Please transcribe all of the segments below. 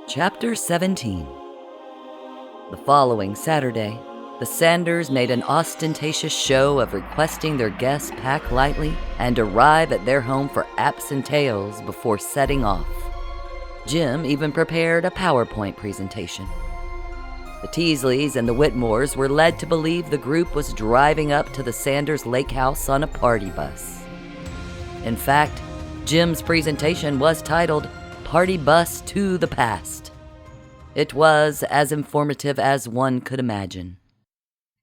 Chapter 17. The following Saturday, the Sanders made an ostentatious show of requesting their guests pack lightly and arrive at their home for apps and tails before setting off. Jim even prepared a PowerPoint presentation. The Teasleys and the Whitmores were led to believe the group was driving up to the Sanders lake house on a party bus. In fact, Jim's presentation was titled Party Bus to the Past. It was as informative as one could imagine.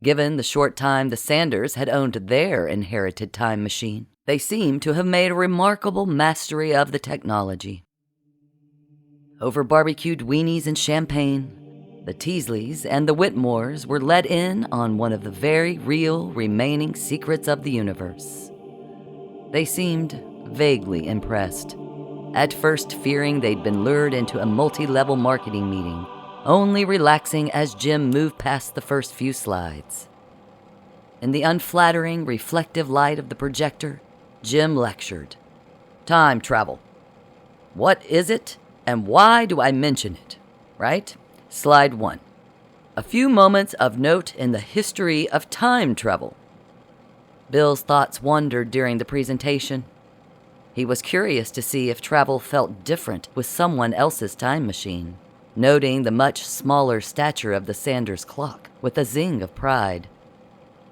Given the short time the Sanders had owned their inherited time machine, they seemed to have made a remarkable mastery of the technology. Over barbecued weenies and champagne, the Teasleys and the Whitmores were let in on one of the very real remaining secrets of the universe. They seemed vaguely impressed, at first fearing they'd been lured into a multi-level marketing meeting, only relaxing as Jim moved past the first few slides. In the unflattering, reflective light of the projector, Jim lectured. Time travel. What is it, and why do I mention it? Right? Slide 1. A few moments of note in the history of time travel. Bill's thoughts wandered during the presentation. He was curious to see if travel felt different with someone else's time machine, noting the much smaller stature of the Sanders clock with a zing of pride.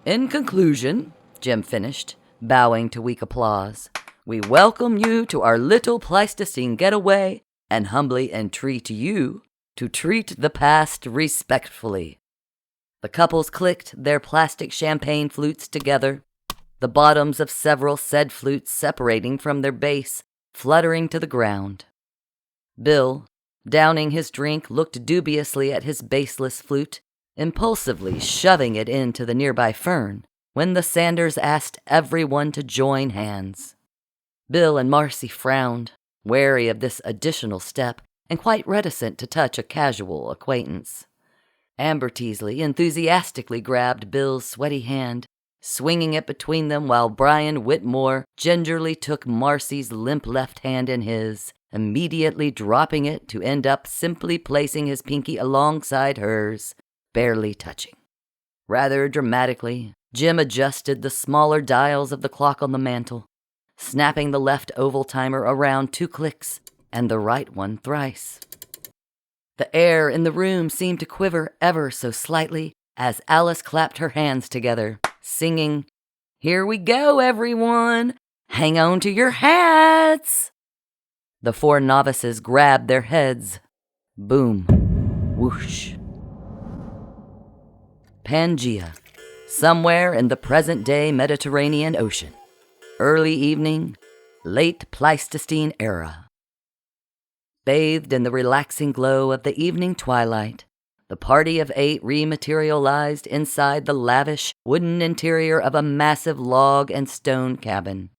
In conclusion, Jim finished, bowing to weak applause, we welcome you to our little Pleistocene getaway and humbly entreat you to treat the past respectfully. The couples clicked their plastic champagne flutes together, the bottoms of several said flutes separating from their base, fluttering to the ground. Bill, downing his drink, looked dubiously at his baseless flute, impulsively shoving it into the nearby fern, when the Sanders asked everyone to join hands. Bill and Marci frowned, wary of this additional step and quite reticent to touch a casual acquaintance. Amber Teasley enthusiastically grabbed Bill's sweaty hand, swinging it between them while Brian Whitmore gingerly took Marci's limp left hand in his, immediately dropping it to end up simply placing his pinky alongside hers, barely touching. Rather dramatically, Jim adjusted the smaller dials of the clock on the mantel, snapping the left oval timer around 2 clicks and the right one thrice. The air in the room seemed to quiver ever so slightly as Alice clapped her hands together, singing, "Here we go, everyone! Hang on to your hats!" The 4 novices grabbed their heads. Boom. Whoosh. Pangaea, somewhere in the present-day Mediterranean Ocean. Early evening, late Pleistocene era. Bathed in the relaxing glow of the evening twilight, the party of 8 rematerialized inside the lavish wooden interior of a massive log and stone cabin.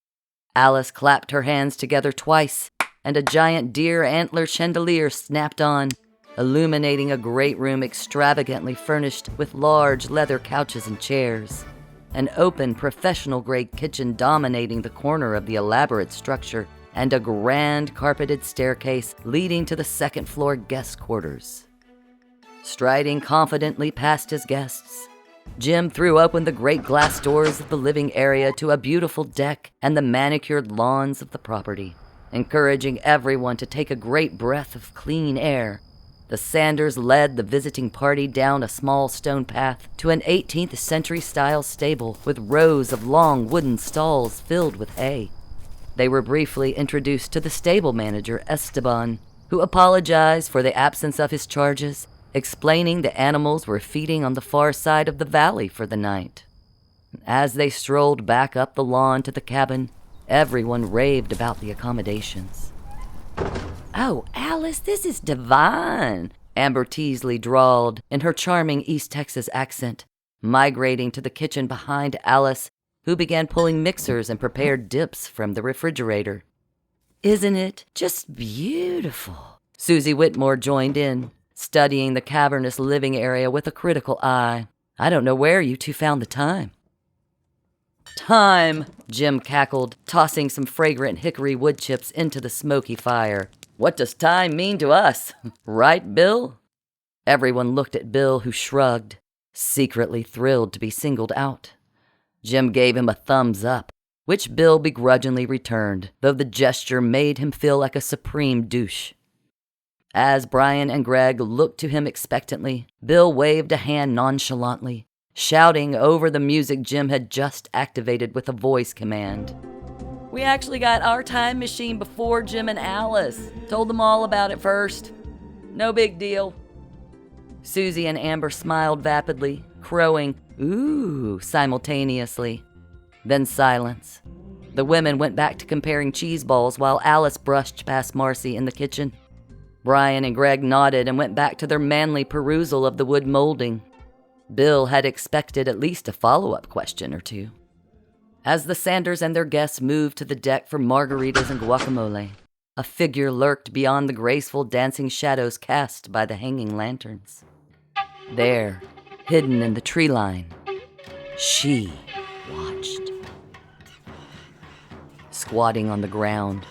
Alice clapped her hands together twice, and a giant deer antler chandelier snapped on, illuminating a great room extravagantly furnished with large leather couches and chairs, an open professional-grade kitchen dominating the corner of the elaborate structure, and a grand carpeted staircase leading to the second-floor guest quarters. Striding confidently past his guests, Jim threw open the great glass doors of the living area to a beautiful deck and the manicured lawns of the property, encouraging everyone to take a great breath of clean air. The Sanders led the visiting party down a small stone path to an 18th century-style stable with rows of long wooden stalls filled with hay. They were briefly introduced to the stable manager, Esteban, who apologized for the absence of his charges, explaining the animals were feeding on the far side of the valley for the night. As they strolled back up the lawn to the cabin, everyone raved about the accommodations. "Oh, Alice, this is divine," Amber Teasley drawled in her charming East Texas accent, migrating to the kitchen behind Alice, who began pulling mixers and prepared dips from the refrigerator. "Isn't it just beautiful?" Susie Whitmore joined in, studying the cavernous living area with a critical eye. "I don't know where you two found the time." "Time," Jim cackled, tossing some fragrant hickory wood chips into the smoky fire. What does time mean to us? Right, Bill? Everyone looked at Bill, who shrugged, secretly thrilled to be singled out. Jim gave him a thumbs up, which Bill begrudgingly returned, though the gesture made him feel like a supreme douche. As Brian and Greg looked to him expectantly, Bill waved a hand nonchalantly, shouting over the music Jim had just activated with a voice command. We actually got our time machine before Jim and Alice. Told them all about it first. No big deal. Susie and Amber smiled vapidly, crowing, "Ooh," simultaneously. Then silence. The women went back to comparing cheese balls while Alice brushed past Marci in the kitchen. Brian and Greg nodded and went back to their manly perusal of the wood molding. Bill had expected at least a follow-up question or two. As the Sanders and their guests moved to the deck for margaritas and guacamole, a figure lurked beyond the graceful dancing shadows cast by the hanging lanterns. There, hidden in the tree line, she watched. Squatting on the ground,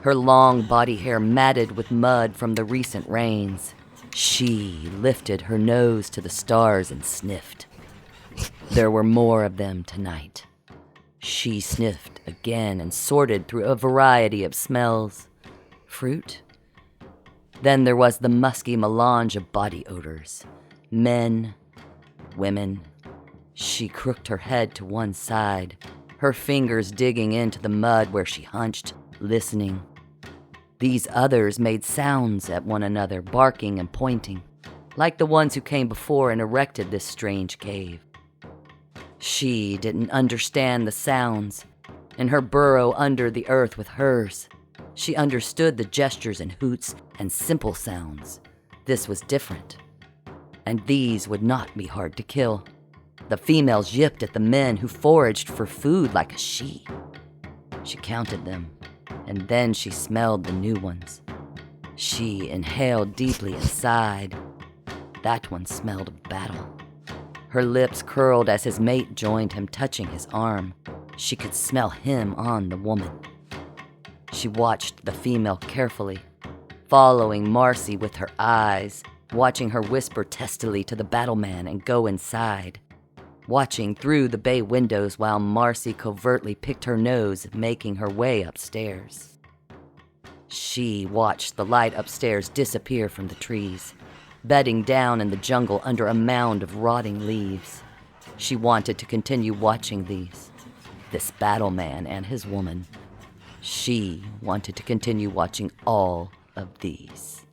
her long body hair matted with mud from the recent rains, she lifted her nose to the stars and sniffed. There were more of them tonight. She sniffed again and sorted through a variety of smells. Fruit? Then there was the musky melange of body odors. Men, women. She crooked her head to one side, her fingers digging into the mud where she hunched, listening. These others made sounds at one another, barking and pointing, like the ones who came before and erected this strange cave. She didn't understand the sounds. In her burrow under the earth with hers, she understood the gestures and hoots and simple sounds. This was different. And these would not be hard to kill. The females yipped at the men who foraged for food like a she. She counted them, and then she smelled the new ones. She inhaled deeply and sighed. That one smelled of battle. Her lips curled as his mate joined him, touching his arm. She could smell him on the woman. She watched the female carefully, following Marci with her eyes, watching her whisper testily to the battleman and go inside, watching through the bay windows while Marci covertly picked her nose, making her way upstairs. She watched the light upstairs disappear from the trees, bedding down in the jungle under a mound of rotting leaves. She wanted to continue watching these, this battleman and his woman. She wanted to continue watching all of these.